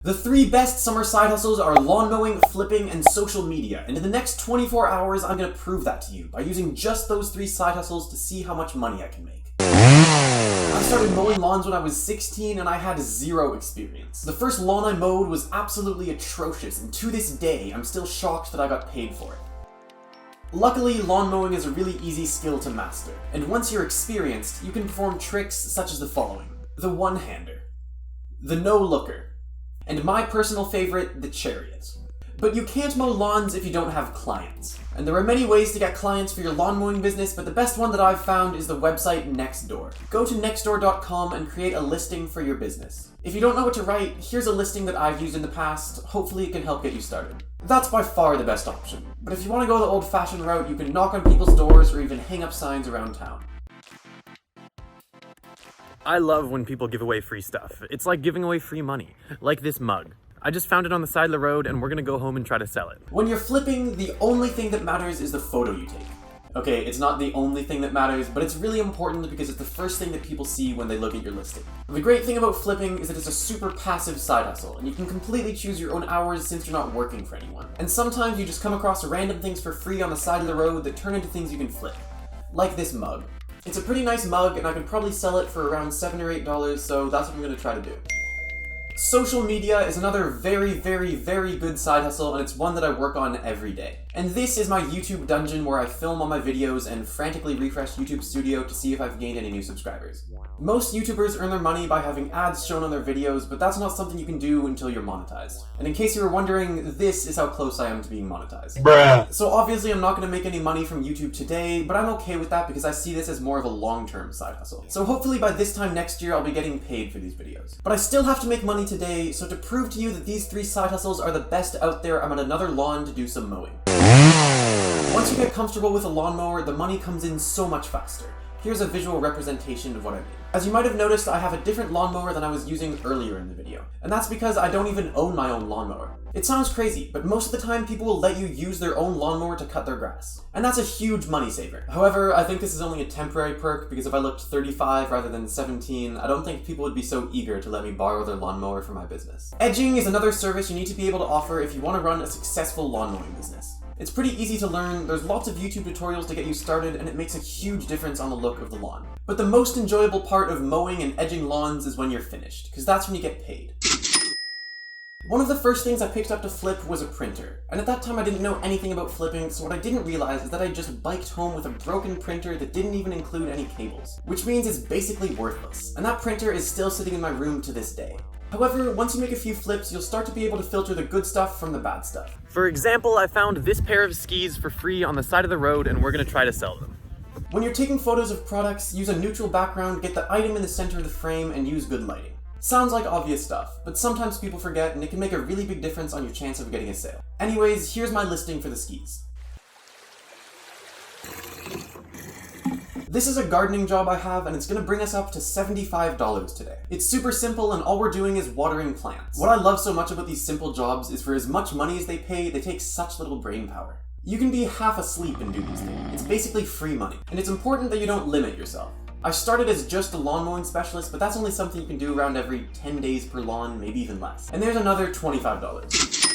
The 3 best summer side hustles are lawn mowing, flipping, and social media, and in the next 24 hours I'm gonna prove that to you by using just those 3 side hustles to see how much money I can make. I started mowing lawns when I was 16 and I had 0 experience. The first lawn I mowed was absolutely atrocious, and to this day I'm still shocked that I got paid for it. Luckily, lawn mowing is a really easy skill to master, and once you're experienced, you can perform tricks such as the following: the one-hander, the no-looker, and my personal favorite, the chariot. But you can't mow lawns if you don't have clients. And there are many ways to get clients for your lawn mowing business, but the best one that I've found is the website Nextdoor. Go to nextdoor.com and create a listing for your business. If you don't know what to write, here's a listing that I've used in the past. Hopefully it can help get you started. That's by far the best option. But if you want to go the old-fashioned route, you can knock on people's doors or even hang up signs around town. I love when people give away free stuff. It's like giving away free money. Like this mug. I just found it on the side of the road and we're gonna go home and try to sell it. When you're flipping, the only thing that matters is the photo you take. Okay, it's not the only thing that matters, but it's really important because it's the first thing that people see when they look at your listing. The great thing about flipping is that it's a super passive side hustle, and you can completely choose your own hours since you're not working for anyone. And sometimes you just come across random things for free on the side of the road that turn into things you can flip. Like this mug. It's a pretty nice mug, and I can probably sell it for around $7 or $8, so that's what I'm going to try to do. Social media is another very good side hustle, and it's one that I work on every day. And this is my YouTube dungeon where I film all my videos and frantically refresh YouTube Studio to see if I've gained any new subscribers. Most YouTubers earn their money by having ads shown on their videos, but that's not something you can do until you're monetized. And in case you were wondering, this is how close I am to being monetized. Bruh. So obviously I'm not going to make any money from YouTube today, but I'm okay with that because I see this as more of a long-term side hustle. So hopefully by this time next year I'll be getting paid for these videos. But I still have to make money today, so to prove to you that these 3 side hustles are the best out there, I'm on another lawn to do some mowing. Once you get comfortable with a lawnmower, the money comes in so much faster. Here's a visual representation of what I mean. As you might have noticed, I have a different lawnmower than I was using earlier in the video. And that's because I don't even own my own lawnmower. It sounds crazy, but most of the time people will let you use their own lawnmower to cut their grass. And that's a huge money saver. However, I think this is only a temporary perk because if I looked 35 rather than 17, I don't think people would be so eager to let me borrow their lawnmower for my business. Edging is another service you need to be able to offer if you want to run a successful lawn mowing business. It's pretty easy to learn, there's lots of YouTube tutorials to get you started, and it makes a huge difference on the look of the lawn. But the most enjoyable part of mowing and edging lawns is when you're finished, because that's when you get paid. One of the first things I picked up to flip was a printer, and at that time I didn't know anything about flipping, so what I didn't realize is that I just biked home with a broken printer that didn't even include any cables, which means it's basically worthless, and that printer is still sitting in my room to this day. However, once you make a few flips, you'll start to be able to filter the good stuff from the bad stuff. For example, I found this pair of skis for free on the side of the road and we're gonna try to sell them. When you're taking photos of products, use a neutral background, get the item in the center of the frame, and use good lighting. Sounds like obvious stuff, but sometimes people forget and it can make a really big difference on your chance of getting a sale. Anyways, here's my listing for the skis. This is a gardening job I have, and it's gonna bring us up to $75 today. It's super simple, and all we're doing is watering plants. What I love so much about these simple jobs is for as much money as they pay, they take such little brain power. You can be half asleep and do these things. It's basically free money, and it's important that you don't limit yourself. I started as just a lawn mowing specialist, but that's only something you can do around every 10 days per lawn, maybe even less. And there's another $25.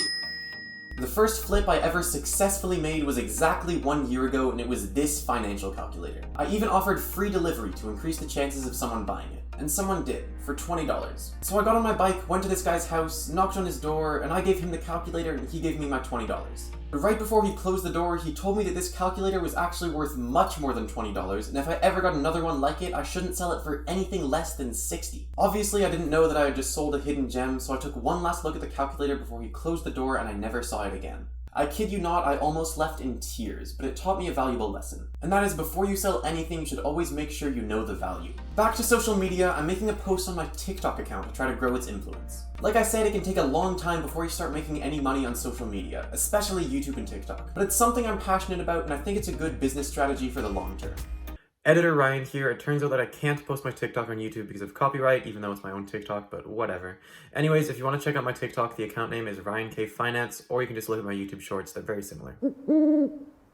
The first flip I ever successfully made was exactly 1 year ago, and it was this financial calculator. I even offered free delivery to increase the chances of someone buying it. And someone did, for $20. So I got on my bike, went to this guy's house, knocked on his door, and I gave him the calculator and he gave me my $20. But right before he closed the door, he told me that this calculator was actually worth much more than $20, and if I ever got another one like it, I shouldn't sell it for anything less than $60. Obviously, I didn't know that I had just sold a hidden gem, so I took one last look at the calculator before he closed the door and I never saw it again. I kid you not, I almost left in tears, but it taught me a valuable lesson. And that is, before you sell anything, you should always make sure you know the value. Back to social media, I'm making a post on my TikTok account to try to grow its influence. Like I said, it can take a long time before you start making any money on social media, especially YouTube and TikTok. But it's something I'm passionate about, and I think it's a good business strategy for the long term. Editor Ryan here. It turns out that I can't post my TikTok on YouTube because of copyright, even though it's my own TikTok, but whatever. Anyways, if you want to check out my TikTok, the account name is Ryan K Finance, or you can just look at my YouTube shorts. They're very similar.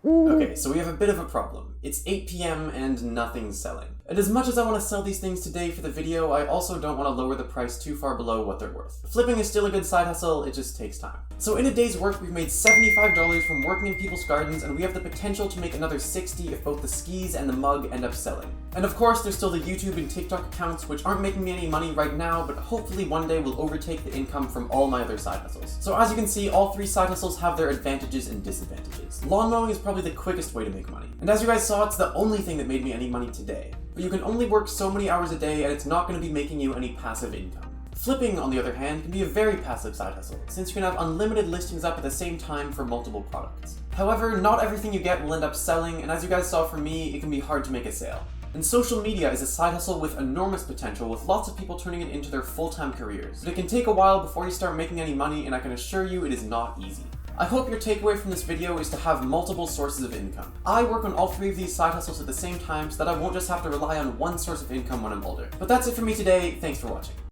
Okay, so we have a bit of a problem. It's 8 PM and nothing's selling. And as much as I want to sell these things today for the video, I also don't want to lower the price too far below what they're worth. Flipping is still a good side hustle, it just takes time. So in a day's work, we've made $75 from working in people's gardens, and we have the potential to make another $60 if both the skis and the mug end up selling. And of course, there's still the YouTube and TikTok accounts, which aren't making me any money right now, but hopefully one day will overtake the income from all my other side hustles. So as you can see, all three side hustles have their advantages and disadvantages. Lawn mowing is probably the quickest way to make money. And as you guys saw, it's the only thing that made me any money today. But you can only work so many hours a day, and it's not going to be making you any passive income. Flipping, on the other hand, can be a very passive side hustle, since you can have unlimited listings up at the same time for multiple products. However, not everything you get will end up selling, and as you guys saw from me, it can be hard to make a sale. And social media is a side hustle with enormous potential, with lots of people turning it into their full-time careers. But it can take a while before you start making any money, and I can assure you it is not easy. I hope your takeaway from this video is to have multiple sources of income. I work on all three of these side hustles at the same time so that I won't just have to rely on one source of income when I'm older. But that's it for me today, thanks for watching.